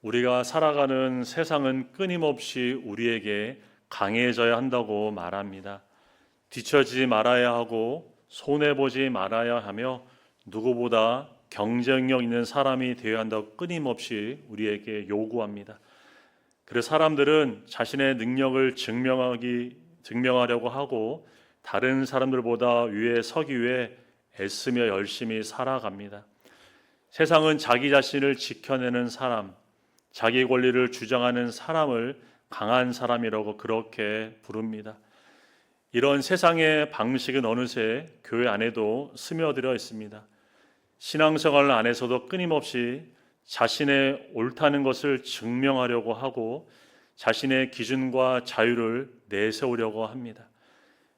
우리가 살아가는 세상은 끊임없이 우리에게 강해져야 한다고 말합니다. 뒤처지지 말아야 하고 손해보지 말아야 하며 누구보다 경쟁력 있는 사람이 되어야 한다고 끊임없이 우리에게 요구합니다. 그래서 사람들은 자신의 능력을 증명하려고 하고 다른 사람들보다 위에 서기 위해 애쓰며 열심히 살아갑니다. 세상은 자기 자신을 지켜내는 사람, 자기 권리를 주장하는 사람을 강한 사람이라고 그렇게 부릅니다. 이런 세상의 방식은 어느새 교회 안에도 스며들어 있습니다. 신앙생활 안에서도 끊임없이 자신의 옳다는 것을 증명하려고 하고 자신의 기준과 자유를 내세우려고 합니다.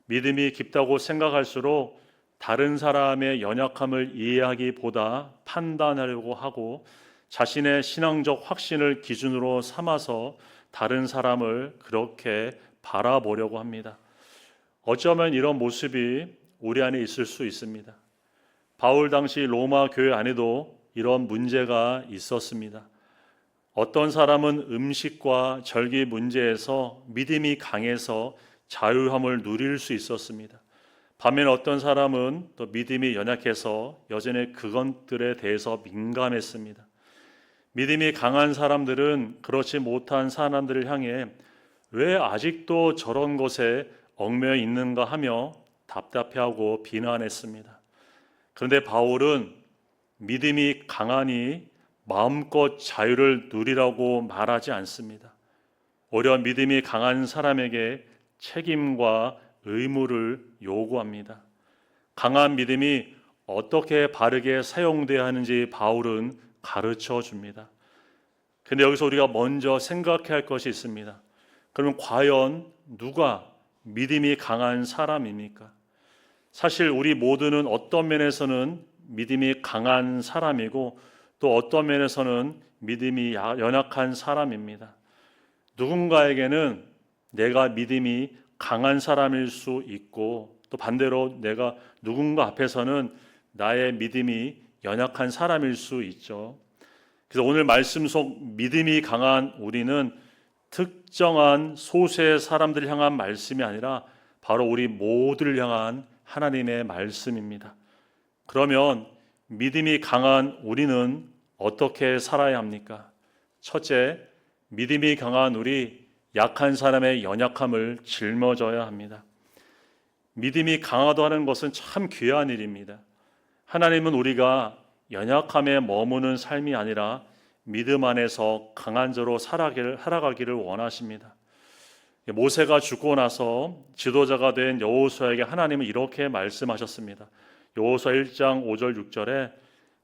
믿음이 깊다고 생각할수록 다른 사람의 연약함을 이해하기보다 판단하려고 하고 자신의 신앙적 확신을 기준으로 삼아서 다른 사람을 그렇게 바라보려고 합니다. 어쩌면 이런 모습이 우리 안에 있을 수 있습니다. 바울 당시 로마 교회 안에도 이런 문제가 있었습니다. 어떤 사람은 음식과 절기 문제에서 믿음이 강해서 자유함을 누릴 수 있었습니다. 반면 어떤 사람은 또 믿음이 연약해서 여전히 그것들에 대해서 민감했습니다. 믿음이 강한 사람들은 그렇지 못한 사람들을 향해 왜 아직도 저런 것에 얽매여 있는가 하며 답답해하고 비난했습니다. 그런데 바울은 믿음이 강하니 마음껏 자유를 누리라고 말하지 않습니다. 오히려 믿음이 강한 사람에게 책임과 의무를 요구합니다. 강한 믿음이 어떻게 바르게 사용돼야 하는지 바울은 가르쳐 줍니다. 근데 여기서 우리가 먼저 생각해야 할 것이 있습니다. 그러면 과연 누가 믿음이 강한 사람입니까? 사실 우리 모두는 어떤 면에서는 믿음이 강한 사람이고 또 어떤 면에서는 믿음이 연약한 사람입니다. 누군가에게는 내가 믿음이 강한 사람일 수 있고 또 반대로 내가 누군가 앞에서는 나의 믿음이 연약한 사람일 수 있죠. 그래서 오늘 말씀 속 믿음이 강한 우리는 특정한 소수의 사람들을 향한 말씀이 아니라 바로 우리 모두를 향한 하나님의 말씀입니다. 그러면 믿음이 강한 우리는 어떻게 살아야 합니까? 첫째, 믿음이 강한 우리 약한 사람의 연약함을 짊어져야 합니다. 믿음이 강하다 하는 것은 참 귀한 일입니다. 하나님은 우리가 연약함에 머무는 삶이 아니라 믿음 안에서 강한 자로 살아가기를 원하십니다. 모세가 죽고 나서 지도자가 된 여호수아에게 하나님은 이렇게 말씀하셨습니다. 여호수아 1장 5절 6절에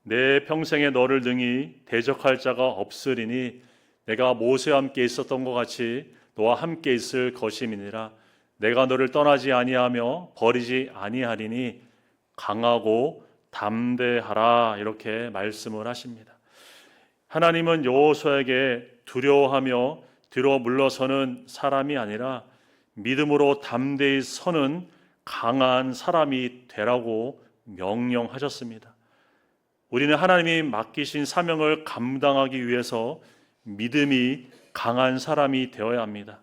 내 평생에 너를 능히 대적할 자가 없으리니 내가 모세와 함께 있었던 것 같이 너와 함께 있을 것임이니라. 내가 너를 떠나지 아니하며 버리지 아니하리니 강하고 담대하라. 이렇게 말씀을 하십니다. 하나님은 여호수아에게 두려워하며 뒤로 물러서는 사람이 아니라 믿음으로 담대히 서는 강한 사람이 되라고 명령하셨습니다. 우리는 하나님이 맡기신 사명을 감당하기 위해서 믿음이 강한 사람이 되어야 합니다.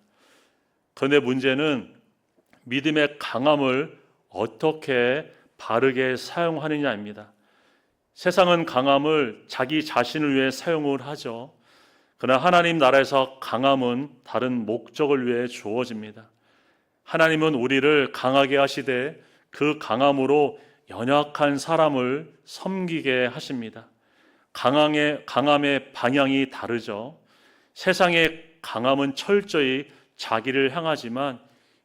그런데 문제는 믿음의 강함을 어떻게 바르게 사용하느냐입니다. 세상은 강함을 자기 자신을 위해 사용을 하죠. 그러나 하나님 나라에서 강함은 다른 목적을 위해 주어집니다. 하나님은 우리를 강하게 하시되 그 강함으로 연약한 사람을 섬기게 하십니다. 강함의 방향이 다르죠. 세상의 강함은 철저히 자기를 향하지만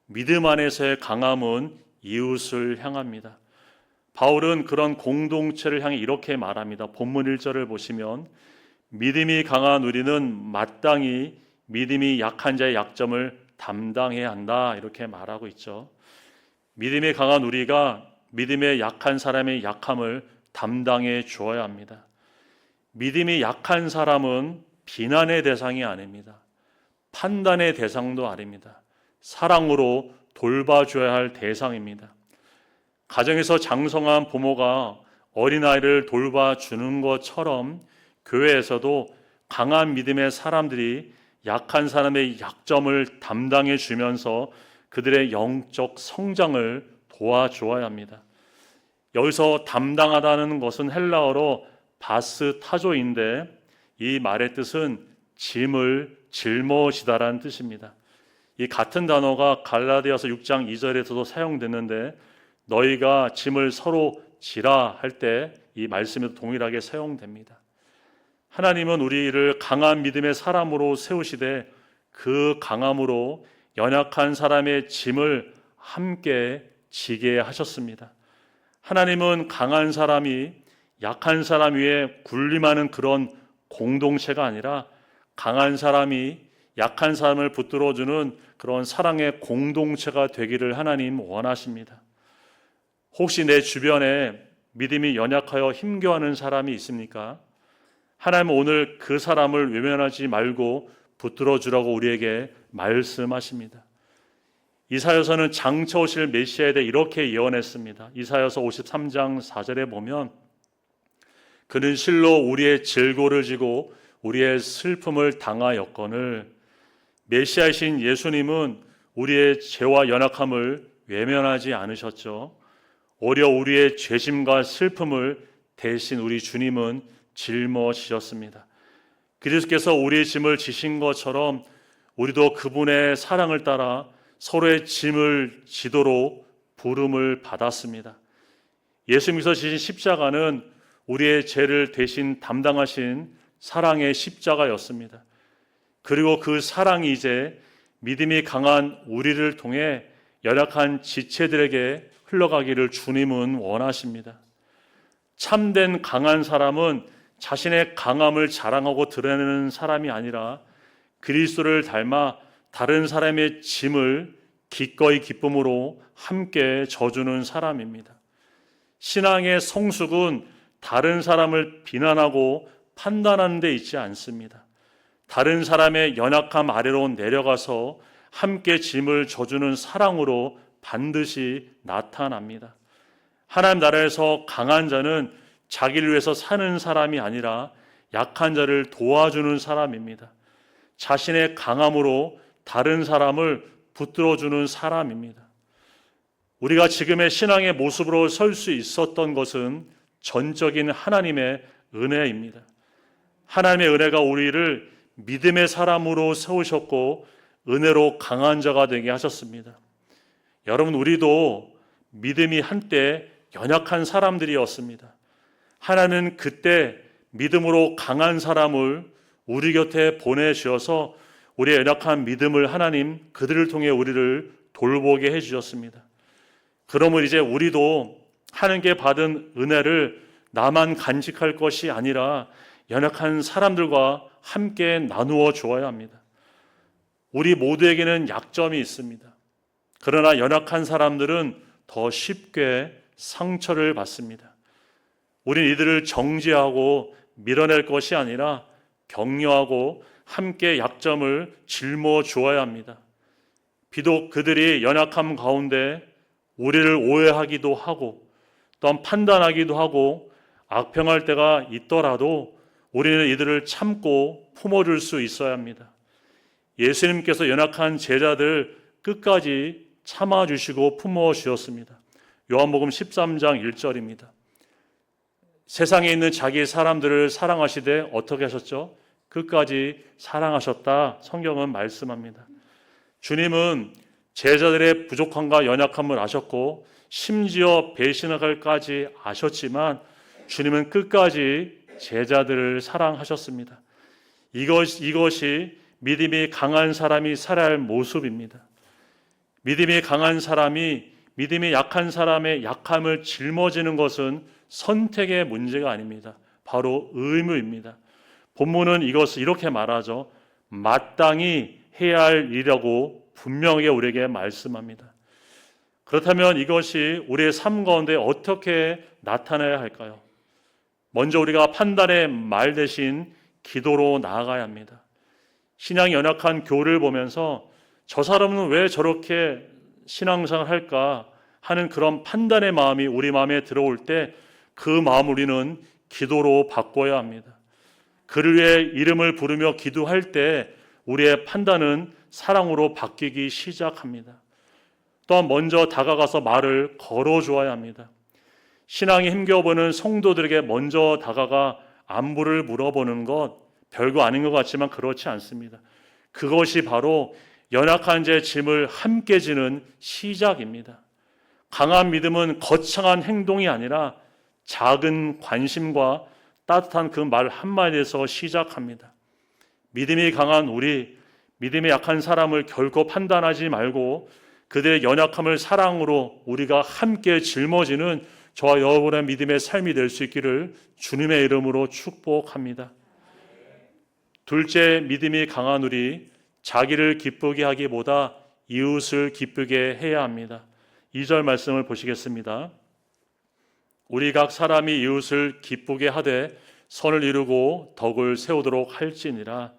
믿음 안에서의 강함은 이웃을 향합니다. 바울은 그런 공동체를 향해 이렇게 말합니다. 본문 1절을 보시면 믿음이 강한 우리는 마땅히 믿음이 약한 자의 약점을 담당해야 한다. 이렇게 말하고 있죠. 믿음이 강한 우리가 믿음의 약한 사람의 약함을 담당해 주어야 합니다. 믿음이 약한 사람은 비난의 대상이 아닙니다. 판단의 대상도 아닙니다. 사랑으로 돌봐줘야 할 대상입니다. 가정에서 장성한 부모가 어린아이를 돌봐주는 것처럼 교회에서도 강한 믿음의 사람들이 약한 사람의 약점을 담당해 주면서 그들의 영적 성장을 도와주어야 합니다. 여기서 담당하다는 것은 헬라어로 바스타조인데 이 말의 뜻은 짐을 짊어지다라는 뜻입니다. 이 같은 단어가 갈라디아서 6장 2절에서도 사용됐는데 너희가 짐을 서로 지라 할 때 이 말씀에도 동일하게 사용됩니다. 하나님은 우리를 강한 믿음의 사람으로 세우시되 그 강함으로 연약한 사람의 짐을 함께 지게 하셨습니다. 하나님은 강한 사람이 약한 사람 위에 군림하는 그런 공동체가 아니라 강한 사람이 약한 사람을 붙들어주는 그런 사랑의 공동체가 되기를 하나님 원하십니다. 혹시 내 주변에 믿음이 연약하여 힘겨워하는 사람이 있습니까? 하나님은 오늘 그 사람을 외면하지 말고 붙들어주라고 우리에게 말씀하십니다. 이사야서는 장차 오실 메시아에 대해 이렇게 예언했습니다. 이사야서 53장 4절에 보면 그는 실로 우리의 질고를 지고 우리의 슬픔을 당하였거늘. 메시아이신 예수님은 우리의 죄와 연약함을 외면하지 않으셨죠. 오히려 우리의 죄짐과 슬픔을 대신 우리 주님은 짊어지셨습니다. 그리스도께서 우리의 짐을 지신 것처럼 우리도 그분의 사랑을 따라 서로의 짐을 지도록 부름을 받았습니다. 예수님께서 지신 십자가는 우리의 죄를 대신 담당하신 사랑의 십자가였습니다. 그리고 그 사랑이 이제 믿음이 강한 우리를 통해 연약한 지체들에게 흘러가기를 주님은 원하십니다. 참된 강한 사람은 자신의 강함을 자랑하고 드러내는 사람이 아니라 그리스도를 닮아 다른 사람의 짐을 기꺼이 기쁨으로 함께 져주는 사람입니다. 신앙의 성숙은 다른 사람을 비난하고 판단하는 데 있지 않습니다. 다른 사람의 연약함 아래로 내려가서 함께 짐을 져주는 사랑으로 반드시 나타납니다. 하나님 나라에서 강한 자는 자기를 위해서 사는 사람이 아니라 약한 자를 도와주는 사람입니다. 자신의 강함으로 다른 사람을 붙들어주는 사람입니다. 우리가 지금의 신앙의 모습으로 설 수 있었던 것은 전적인 하나님의 은혜입니다. 하나님의 은혜가 우리를 믿음의 사람으로 세우셨고 은혜로 강한 자가 되게 하셨습니다. 여러분, 우리도 믿음이 한때 연약한 사람들이었습니다. 하나님은 그때 믿음으로 강한 사람을 우리 곁에 보내주셔서 우리의 연약한 믿음을 하나님 그들을 통해 우리를 돌보게 해주셨습니다. 그러면 이제 우리도 하나님께 받은 은혜를 나만 간직할 것이 아니라 연약한 사람들과 함께 나누어 주어야 합니다. 우리 모두에게는 약점이 있습니다. 그러나 연약한 사람들은 더 쉽게 상처를 받습니다. 우린 이들을 정죄하고 밀어낼 것이 아니라 격려하고 함께 약점을 짊어 주어야 합니다. 비록 그들이 연약함 가운데 우리를 오해하기도 하고 또한 판단하기도 하고 악평할 때가 있더라도 우리는 이들을 참고 품어줄 수 있어야 합니다. 예수님께서 연약한 제자들 끝까지 참아주시고 품어주셨습니다. 요한복음 13장 1절입니다. 세상에 있는 자기 사람들을 사랑하시되 어떻게 하셨죠? 끝까지 사랑하셨다. 성경은 말씀합니다. 주님은 제자들의 부족함과 연약함을 아셨고 심지어 배신할까지 아셨지만 주님은 끝까지 제자들을 사랑하셨습니다. 이것이 믿음이 강한 사람이 살아야 할 모습입니다. 믿음이 강한 사람이 믿음이 약한 사람의 약함을 짊어지는 것은 선택의 문제가 아닙니다. 바로 의무입니다. 본문은 이것을 이렇게 말하죠. 마땅히 해야 할 일이라고 분명하게 우리에게 말씀합니다. 그렇다면 이것이 우리의 삶 가운데 어떻게 나타나야 할까요? 먼저 우리가 판단의 말 대신 기도로 나아가야 합니다. 신앙이 연약한 교를 보면서 저 사람은 왜 저렇게 신앙생활 할까 하는 그런 판단의 마음이 우리 마음에 들어올 때 그 마음을 우리는 기도로 바꿔야 합니다. 그를 위해 이름을 부르며 기도할 때 우리의 판단은 사랑으로 바뀌기 시작합니다. 또한 먼저 다가가서 말을 걸어주어야 합니다. 신앙이 힘겨워보는 성도들에게 먼저 다가가 안부를 물어보는 것 별거 아닌 것 같지만 그렇지 않습니다. 그것이 바로 연약한 자의 짐을 함께 지는 시작입니다. 강한 믿음은 거창한 행동이 아니라 작은 관심과 따뜻한 그 말 한마디에서 시작합니다. 믿음이 강한 우리, 믿음이 약한 사람을 결코 판단하지 말고 그들의 연약함을 사랑으로 우리가 함께 짊어지는 저와 여러분의 믿음의 삶이 될 수 있기를 주님의 이름으로 축복합니다. 둘째, 믿음이 강한 우리, 자기를 기쁘게 하기보다 이웃을 기쁘게 해야 합니다. 2절 말씀을 보시겠습니다. 우리 각 사람이 이웃을 기쁘게 하되 선을 이루고 덕을 세우도록 할지니라.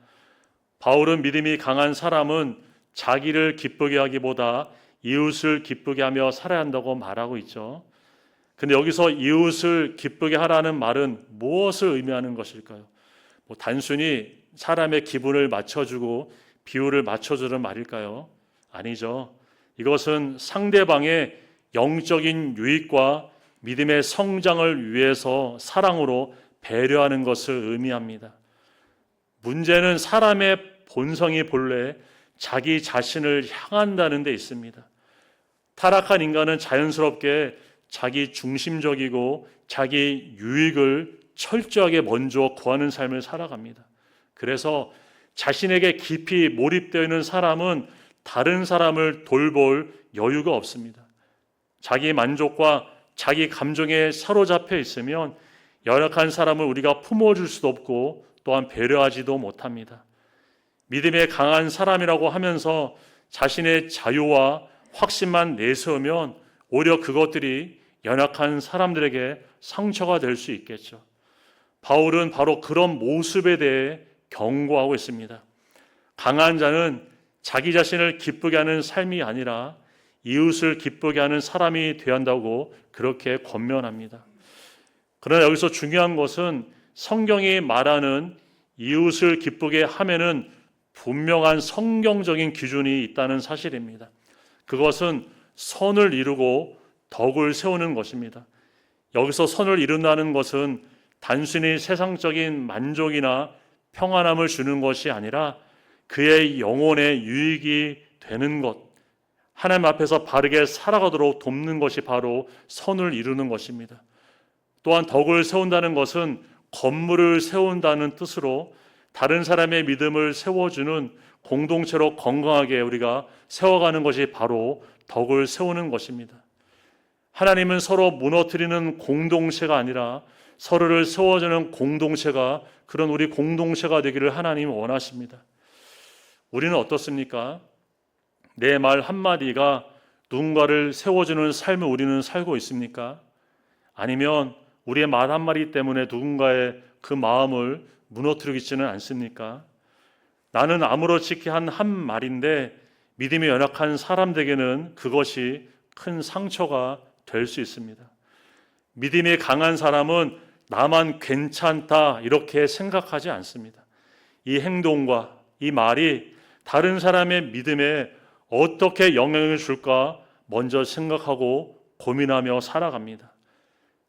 바울은 믿음이 강한 사람은 자기를 기쁘게 하기보다 이웃을 기쁘게 하며 살아야 한다고 말하고 있죠. 근데 여기서 이웃을 기쁘게 하라는 말은 무엇을 의미하는 것일까요? 단순히 사람의 기분을 맞춰주고 비율을 맞춰주는 말일까요? 아니죠. 이것은 상대방의 영적인 유익과 믿음의 성장을 위해서 사랑으로 배려하는 것을 의미합니다. 문제는 사람의 본성이 본래 자기 자신을 향한다는 데 있습니다. 타락한 인간은 자연스럽게 자기 중심적이고 자기 유익을 철저하게 먼저 구하는 삶을 살아갑니다. 그래서 자신에게 깊이 몰입되어 있는 사람은 다른 사람을 돌볼 여유가 없습니다. 자기 만족과 자기 감정에 사로잡혀 있으면 연약한 사람을 우리가 품어줄 수도 없고 또한 배려하지도 못합니다. 믿음에 강한 사람이라고 하면서 자신의 자유와 확신만 내세우면 오히려 그것들이 연약한 사람들에게 상처가 될 수 있겠죠. 바울은 바로 그런 모습에 대해 경고하고 있습니다. 강한 자는 자기 자신을 기쁘게 하는 삶이 아니라 이웃을 기쁘게 하는 사람이 되어야 한다고 그렇게 권면합니다. 그러나 여기서 중요한 것은 성경이 말하는 이웃을 기쁘게 하면은 분명한 성경적인 기준이 있다는 사실입니다. 그것은 선을 이루고 덕을 세우는 것입니다. 여기서 선을 이룬다는 것은 단순히 세상적인 만족이나 평안함을 주는 것이 아니라 그의 영혼의 유익이 되는 것, 하나님 앞에서 바르게 살아가도록 돕는 것이 바로 선을 이루는 것입니다. 또한 덕을 세운다는 것은 건물을 세운다는 뜻으로 다른 사람의 믿음을 세워주는 공동체로 건강하게 우리가 세워가는 것이 바로 덕을 세우는 것입니다. 하나님은 서로 무너뜨리는 공동체가 아니라 서로를 세워주는 공동체가 그런 우리 공동체가 되기를 하나님은 원하십니다. 우리는 어떻습니까? 내 말 한마디가 누군가를 세워주는 삶을 우리는 살고 있습니까? 아니면 우리의 말 한마디 때문에 누군가의 그 마음을 무너뜨리지는 않습니까? 나는 아무렇지 않게 한 말인데 믿음이 연약한 사람들에게는 그것이 큰 상처가 될 수 있습니다. 믿음이 강한 사람은 나만 괜찮다 이렇게 생각하지 않습니다. 이 행동과 이 말이 다른 사람의 믿음에 어떻게 영향을 줄까 먼저 생각하고 고민하며 살아갑니다.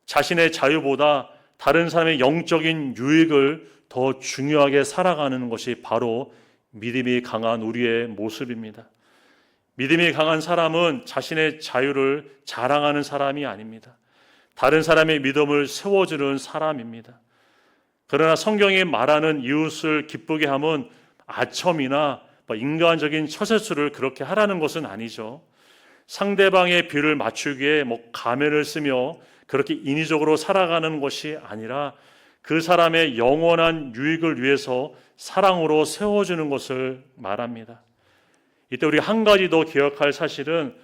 자신의 자유보다 다른 사람의 영적인 유익을 더 중요하게 살아가는 것이 바로 믿음이 강한 우리의 모습입니다. 믿음이 강한 사람은 자신의 자유를 자랑하는 사람이 아닙니다. 다른 사람의 믿음을 세워주는 사람입니다. 그러나 성경이 말하는 이웃을 기쁘게 함은 아첨이나 인간적인 처세술을 그렇게 하라는 것은 아니죠. 상대방의 비를 맞추기에 가면을 쓰며 그렇게 인위적으로 살아가는 것이 아니라 그 사람의 영원한 유익을 위해서 사랑으로 세워주는 것을 말합니다. 이때 우리가 한 가지 더 기억할 사실은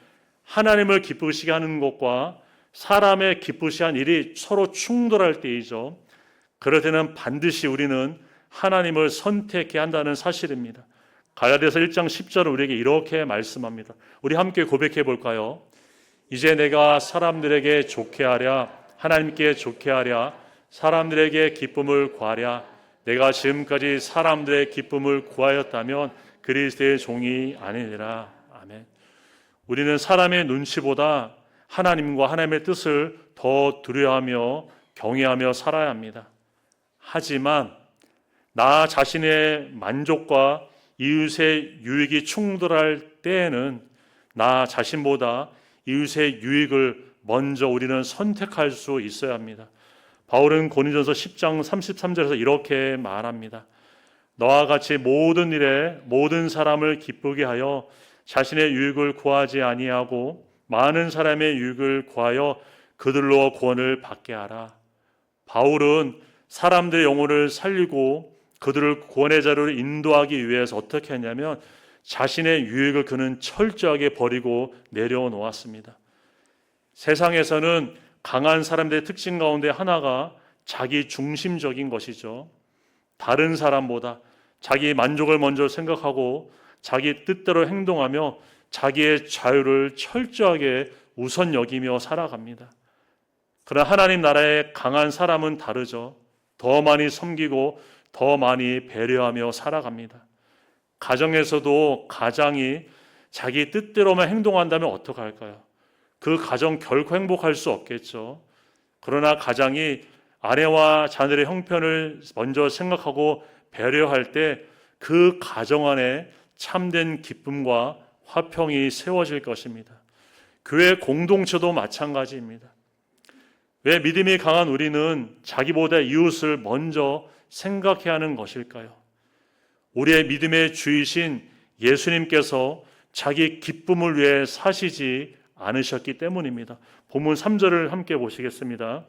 하나님을 기쁘시게 하는 것과 사람의 기쁘시게 한 일이 서로 충돌할 때이죠. 그럴 때는 반드시 우리는 하나님을 선택해야 한다는 사실입니다. 갈라디아서 1장 10절은 우리에게 이렇게 말씀합니다. 우리 함께 고백해 볼까요? 이제 내가 사람들에게 좋게 하랴, 하나님께 좋게 하랴, 사람들에게 기쁨을 구하랴, 내가 지금까지 사람들의 기쁨을 구하였다면 그리스도의 종이 아니니라. 아멘. 우리는 사람의 눈치보다 하나님과 하나님의 뜻을 더 두려워하며 경외하며 살아야 합니다. 하지만 나 자신의 만족과 이웃의 유익이 충돌할 때에는 나 자신보다 이웃의 유익을 먼저 우리는 선택할 수 있어야 합니다. 바울은 고린도전서 10장 33절에서 이렇게 말합니다. 너와 같이 모든 일에 모든 사람을 기쁘게 하여 자신의 유익을 구하지 아니하고 많은 사람의 유익을 구하여 그들로 구원을 받게 하라. 바울은 사람들의 영혼을 살리고 그들을 구원의 자리로 인도하기 위해서 어떻게 했냐면 자신의 유익을 그는 철저하게 버리고 내려놓았습니다. 세상에서는 강한 사람들의 특징 가운데 하나가 자기 중심적인 것이죠. 다른 사람보다 자기 만족을 먼저 생각하고 자기 뜻대로 행동하며 자기의 자유를 철저하게 우선 여기며 살아갑니다. 그러나 하나님 나라의 강한 사람은 다르죠. 더 많이 섬기고 더 많이 배려하며 살아갑니다. 가정에서도 가장이 자기 뜻대로만 행동한다면 어떡할까요? 그 가정 결코 행복할 수 없겠죠. 그러나 가장이 아내와 자녀의 형편을 먼저 생각하고 배려할 때 그 가정 안에 참된 기쁨과 화평이 세워질 것입니다. 교회 공동체도 마찬가지입니다. 왜 믿음이 강한 우리는 자기보다 이웃을 먼저 생각해야 하는 것일까요? 우리의 믿음의 주이신 예수님께서 자기 기쁨을 위해 사시지 않으셨기 때문입니다. 본문 3절을 함께 보시겠습니다.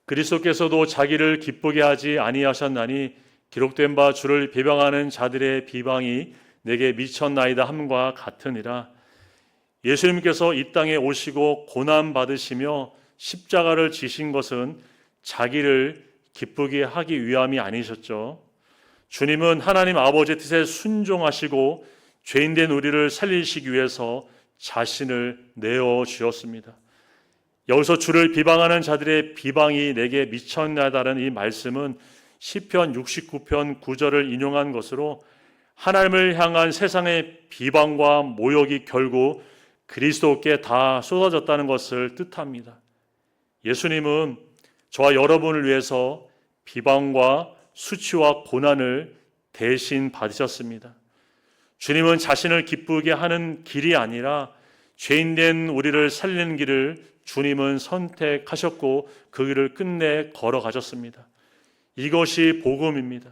그리스도께서도 자기를 기쁘게 하지 아니하셨나니 기록된 바 주를 비방하는 자들의 비방이 내게 미쳤나이다 함과 같으니라. 예수님께서 이 땅에 오시고 고난 받으시며 십자가를 지신 것은 자기를 기쁘게 하기 위함이 아니셨죠. 주님은 하나님 아버지의 뜻에 순종하시고 죄인된 우리를 살리시기 위해서 자신을 내어주었습니다. 여기서 주를 비방하는 자들의 비방이 내게 미쳤나이다라는 이 말씀은 시편 69편 9절을 인용한 것으로 하나님을 향한 세상의 비방과 모욕이 결국 그리스도께 다 쏟아졌다는 것을 뜻합니다. 예수님은 저와 여러분을 위해서 비방과 수치와 고난을 대신 받으셨습니다. 주님은 자신을 기쁘게 하는 길이 아니라 죄인된 우리를 살리는 길을 주님은 선택하셨고 그 길을 끝내 걸어가셨습니다. 이것이 복음입니다.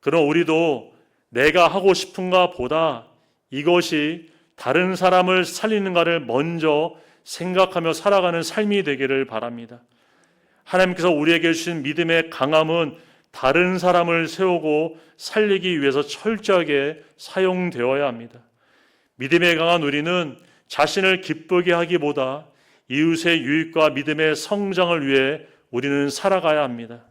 그럼 우리도 내가 하고 싶은가 보다 이것이 다른 사람을 살리는가를 먼저 생각하며 살아가는 삶이 되기를 바랍니다. 하나님께서 우리에게 주신 믿음의 강함은 다른 사람을 세우고 살리기 위해서 철저하게 사용되어야 합니다. 믿음에 강한 우리는 자신을 기쁘게 하기보다 이웃의 유익과 믿음의 성장을 위해 우리는 살아가야 합니다.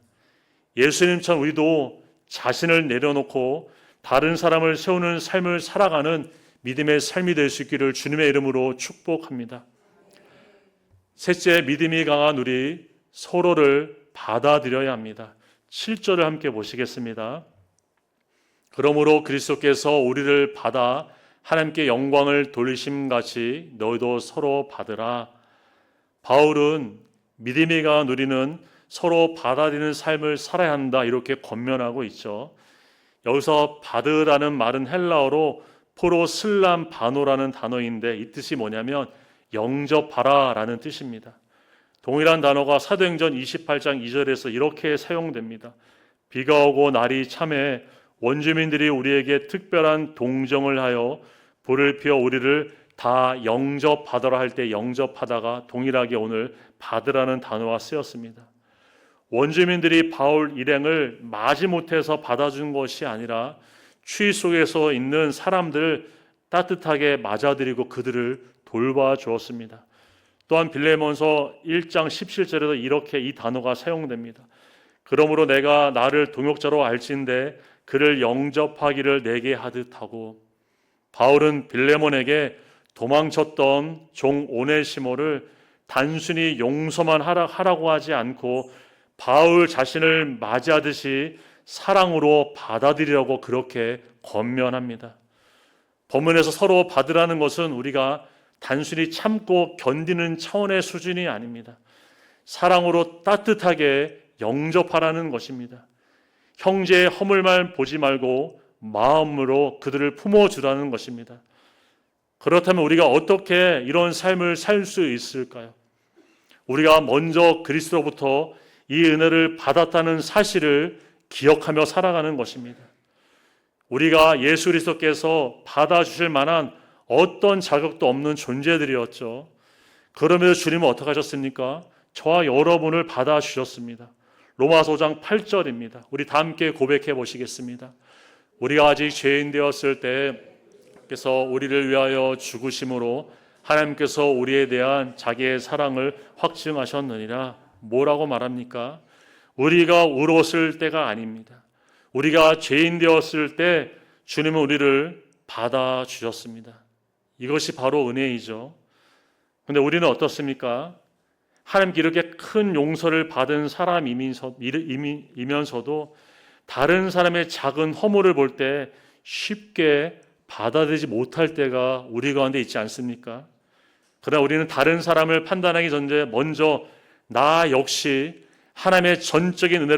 예수님처럼 우리도 자신을 내려놓고 다른 사람을 세우는 삶을 살아가는 믿음의 삶이 될 수 있기를 주님의 이름으로 축복합니다. 셋째, 믿음이 강한 우리 서로를 받아들여야 합니다. 7절을 함께 보시겠습니다. 그러므로 그리스도께서 우리를 받아 하나님께 영광을 돌리심같이 너희도 서로 받으라. 바울은 믿음이 강한 우리는 서로 받아들이는 삶을 살아야 한다 이렇게 권면하고 있죠. 여기서 받으라는 말은 헬라어로 프로슬람바노라는 단어인데 이 뜻이 뭐냐면 영접하라라는 뜻입니다. 동일한 단어가 사도행전 28장 2절에서 이렇게 사용됩니다. 비가 오고 날이 참해 원주민들이 우리에게 특별한 동정을 하여 불을 피워 우리를 다 영접하더라 할 때 영접하다가 동일하게 오늘 받으라는 단어가 쓰였습니다. 원주민들이 바울 일행을 마지못해서 받아준 것이 아니라 추위 속에서 있는 사람들을 따뜻하게 맞아들이고 그들을 돌봐주었습니다. 또한 빌레몬서 1장 17절에도 이렇게 이 단어가 사용됩니다. 그러므로 내가 나를 동역자로 알진대 그를 영접하기를 내게 하듯 하고. 바울은 빌레몬에게 도망쳤던 종 오네시모를 단순히 용서만 하라고 하지 않고 바울 자신을 맞이하듯이 사랑으로 받아들이라고 그렇게 권면합니다. 본문에서 서로 받으라는 것은 우리가 단순히 참고 견디는 차원의 수준이 아닙니다. 사랑으로 따뜻하게 영접하라는 것입니다. 형제의 허물만 보지 말고 마음으로 그들을 품어주라는 것입니다. 그렇다면 우리가 어떻게 이런 삶을 살 수 있을까요? 우리가 먼저 그리스도로부터 이 은혜를 받았다는 사실을 기억하며 살아가는 것입니다. 우리가 예수 그리스도께서 받아주실 만한 어떤 자격도 없는 존재들이었죠. 그러면서 주님은 어떻게 하셨습니까? 저와 여러분을 받아주셨습니다. 로마서 5장 8절입니다. 우리 다 함께 고백해 보시겠습니다. 우리가 아직 죄인 되었을 때 께서 우리를 위하여 죽으심으로 하나님께서 우리에 대한 자기의 사랑을 확증하셨느니라. 뭐라고 말합니까? 우리가 울었을 때가 아닙니다. 우리가 죄인 되었을 때 주님은 우리를 받아주셨습니다. 이것이 바로 은혜이죠. 그런데 우리는 어떻습니까? 하나님께 이렇게 큰 용서를 받은 사람이면서도 다른 사람의 작은 허물을 볼 때 쉽게 받아들이지 못할 때가 우리 가운데 있지 않습니까? 그러나 우리는 다른 사람을 판단하기 전에 먼저 나 역시 하나님의 전적인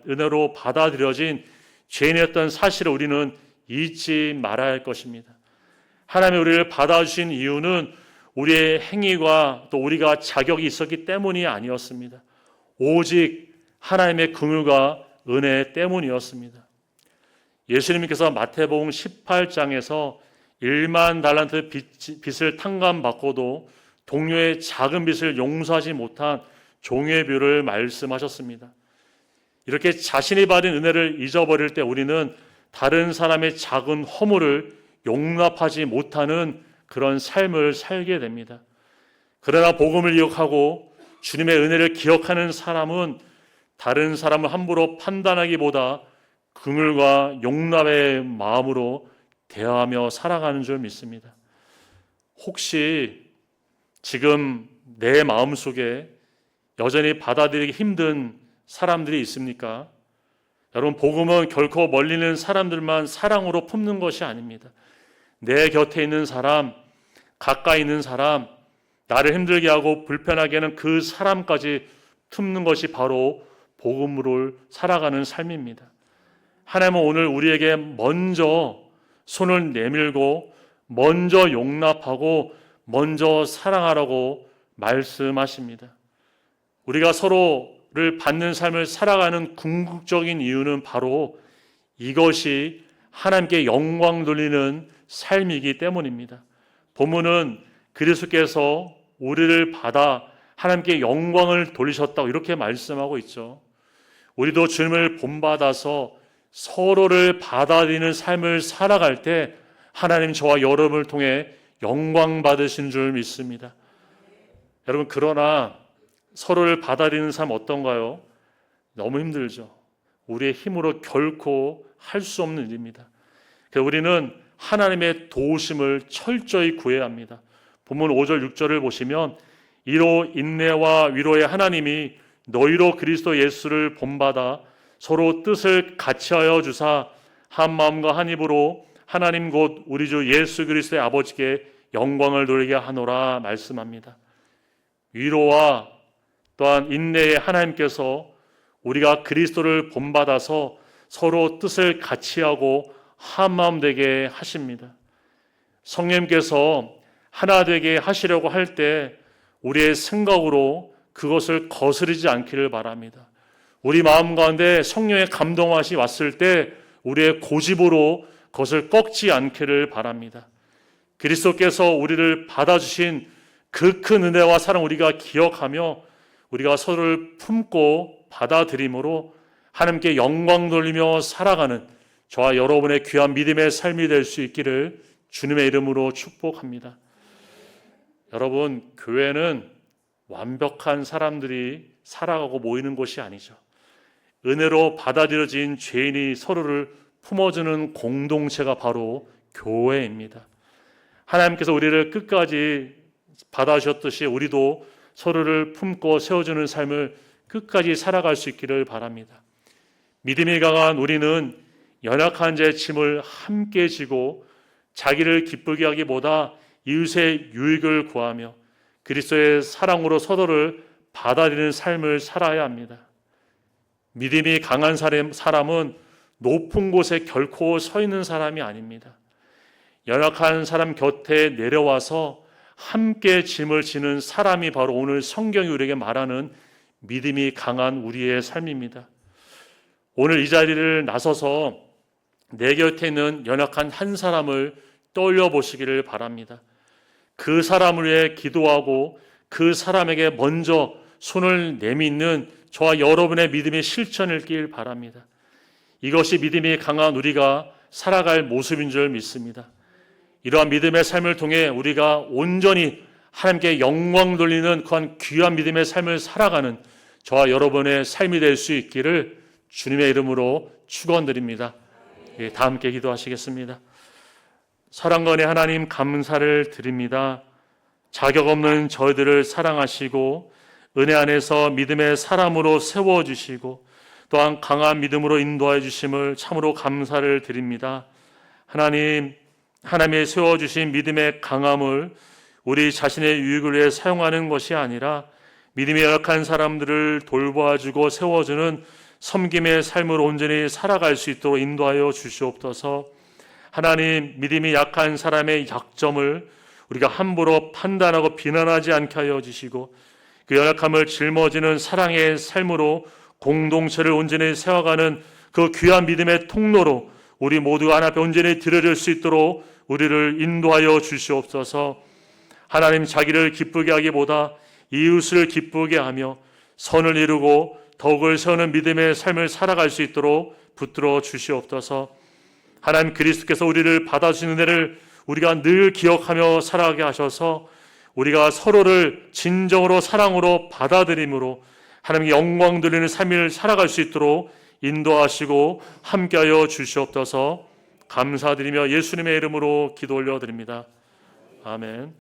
은혜로 받아들여진 죄인이었던 사실을 우리는 잊지 말아야 할 것입니다. 하나님이 우리를 받아주신 이유는 우리의 행위와 또 우리가 자격이 있었기 때문이 아니었습니다. 오직 하나님의 긍휼과 은혜 때문이었습니다. 예수님께서 마태복음 18장에서 1만 달란트 빚을 탕감받고도 동료의 작은 빚을 용서하지 못한 종의 뷰를 말씀하셨습니다. 이렇게 자신이 받은 은혜를 잊어버릴 때 우리는 다른 사람의 작은 허물을 용납하지 못하는 그런 삶을 살게 됩니다. 그러나 복음을 기억하고 주님의 은혜를 기억하는 사람은 다른 사람을 함부로 판단하기보다 긍휼과 용납의 마음으로 대하며 살아가는 줄 믿습니다. 혹시 지금 내 마음속에 여전히 받아들이기 힘든 사람들이 있습니까? 여러분, 복음은 결코 멀리 있는 사람들만 사랑으로 품는 것이 아닙니다. 내 곁에 있는 사람, 가까이 있는 사람, 나를 힘들게 하고 불편하게 하는 그 사람까지 품는 것이 바로 복음으로 살아가는 삶입니다. 하나님은 오늘 우리에게 먼저 손을 내밀고 먼저 용납하고 먼저 사랑하라고 말씀하십니다. 우리가 서로를 받는 삶을 살아가는 궁극적인 이유는 바로 이것이 하나님께 영광 돌리는 삶이기 때문입니다. 본문은 그리스도께서 우리를 받아 하나님께 영광을 돌리셨다고 이렇게 말씀하고 있죠. 우리도 주님을 본받아서 서로를 받아들이는 삶을 살아갈 때 하나님 저와 여러분을 통해 영광 받으신 줄 믿습니다. 여러분, 그러나 서로를 받아들이는 삶 어떤가요? 너무 힘들죠. 우리의 힘으로 결코 할 수 없는 일입니다. 그래서 우리는 하나님의 도우심을 철저히 구해야 합니다. 본문 5절 6절을 보시면 이로 인내와 위로의 하나님이 너희로 그리스도 예수를 본받아 서로 뜻을 같이하여 주사 한 마음과 한 입으로 하나님 곧 우리 주 예수 그리스도의 아버지께 영광을 돌리게 하노라 말씀합니다. 위로와 또한 인내의 하나님께서 우리가 그리스도를 본받아서 서로 뜻을 같이하고 한 마음 되게 하십니다. 성령님께서 하나 되게 하시려고 할 때 우리의 생각으로 그것을 거스르지 않기를 바랍니다. 우리 마음 가운데 성령의 감동하시 왔을 때 우리의 고집으로 그것을 꺾지 않기를 바랍니다. 그리스도께서 우리를 받아주신 그 큰 은혜와 사랑 우리가 기억하며 우리가 서로를 품고 받아들임으로 하나님께 영광 돌리며 살아가는 저와 여러분의 귀한 믿음의 삶이 될 수 있기를 주님의 이름으로 축복합니다. 여러분, 교회는 완벽한 사람들이 살아가고 모이는 곳이 아니죠. 은혜로 받아들여진 죄인이 서로를 품어주는 공동체가 바로 교회입니다. 하나님께서 우리를 끝까지 받아주셨듯이 우리도 서로를 품고 세워주는 삶을 끝까지 살아갈 수 있기를 바랍니다. 믿음이 강한 우리는 연약한 자의 짐을 함께 지고 자기를 기쁘게 하기보다 이웃의 유익을 구하며 그리스도의 사랑으로 서로를 받아들이는 삶을 살아야 합니다. 믿음이 강한 사람은 높은 곳에 결코 서 있는 사람이 아닙니다. 연약한 사람 곁에 내려와서 함께 짐을 지는 사람이 바로 오늘 성경이 우리에게 말하는 믿음이 강한 우리의 삶입니다. 오늘 이 자리를 나서서 내 곁에 있는 연약한 한 사람을 떠올려 보시기를 바랍니다. 그 사람을 위해 기도하고 그 사람에게 먼저 손을 내밀는 저와 여러분의 믿음의 실천일 바랍니다. 이것이 믿음이 강한 우리가 살아갈 모습인 줄 믿습니다. 이러한 믿음의 삶을 통해 우리가 온전히 하나님께 영광 돌리는 그한 귀한 믿음의 삶을 살아가는 저와 여러분의 삶이 될 수 있기를 주님의 이름으로 축원드립니다. 다 함께 기도하시겠습니다. 사랑권의 하나님 감사를 드립니다. 자격 없는 저희들을 사랑하시고 은혜 안에서 믿음의 사람으로 세워주시고 또한 강한 믿음으로 인도하여 주심을 참으로 감사를 드립니다. 하나님의 세워주신 믿음의 강함을 우리 자신의 유익을 위해 사용하는 것이 아니라 믿음이 열악한 사람들을 돌보아주고 세워주는 섬김의 삶을 온전히 살아갈 수 있도록 인도하여 주시옵소서. 하나님, 믿음이 약한 사람의 약점을 우리가 함부로 판단하고 비난하지 않게 하여 주시고 그 연약함을 짊어지는 사랑의 삶으로 공동체를 온전히 세워가는 그 귀한 믿음의 통로로 우리 모두가 하나 앞에 온전히 드려질 수 있도록 우리를 인도하여 주시옵소서. 하나님, 자기를 기쁘게 하기보다 이웃을 기쁘게 하며 선을 이루고 덕을 세우는 믿음의 삶을 살아갈 수 있도록 붙들어 주시옵소서. 하나님, 그리스도께서 우리를 받아주시는 은혜를 우리가 늘 기억하며 살아가게 하셔서 우리가 서로를 진정으로 사랑으로 받아들임으로 하나님께 영광 돌리는 삶을 살아갈 수 있도록 인도하시고 함께하여 주시옵소서. 감사드리며 예수님의 이름으로 기도 올려드립니다. 아멘.